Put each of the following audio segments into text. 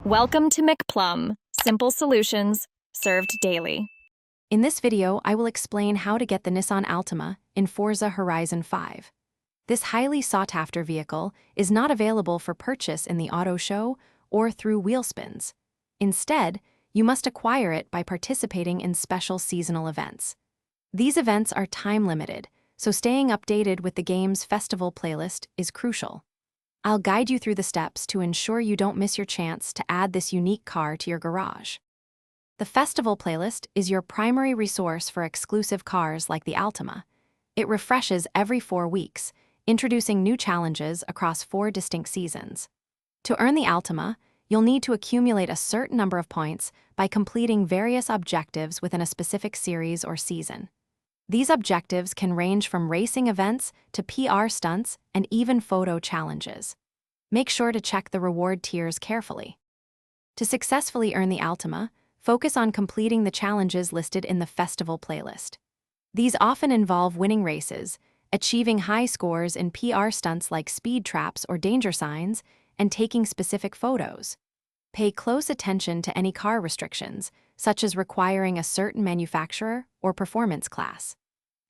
Welcome to McPlum, simple solutions served daily. In this video, I will explain how to get the Nissan Altima in Forza Horizon 5. This highly sought-after vehicle is not available for purchase in the auto show or through wheel spins. Instead, you must acquire it by participating in special seasonal events. These events are time-limited, so staying updated with the game's festival playlist is crucial. I'll guide you through the steps to ensure you don't miss your chance to add this unique car to your garage. The festival playlist is your primary resource for exclusive cars like the Altima. It refreshes every 4 weeks, introducing new challenges across 4 distinct seasons. To earn the Altima, you'll need to accumulate a certain number of points by completing various objectives within a specific series or season. These objectives can range from racing events to PR stunts and even photo challenges. Make sure to check the reward tiers carefully. To successfully earn the Altima, focus on completing the challenges listed in the festival playlist. These often involve winning races, achieving high scores in PR stunts like speed traps or danger signs, and taking specific photos. Pay close attention to any car restrictions, such as requiring a certain manufacturer or performance class.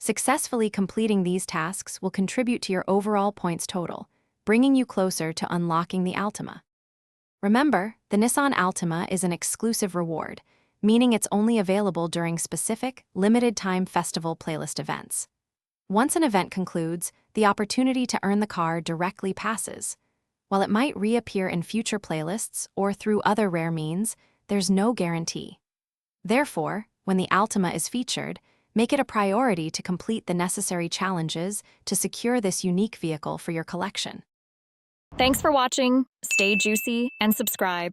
Successfully completing these tasks will contribute to your overall points total, bringing you closer to unlocking the Altima. Remember, the Nissan Altima is an exclusive reward, meaning it's only available during specific, limited-time festival playlist events. Once an event concludes, the opportunity to earn the car directly passes. While it might reappear in future playlists or through other rare means, there's no guarantee. Therefore, when the Altima is featured, make it a priority to complete the necessary challenges to secure this unique vehicle for your collection. Thanks for watching. Stay juicy and subscribe.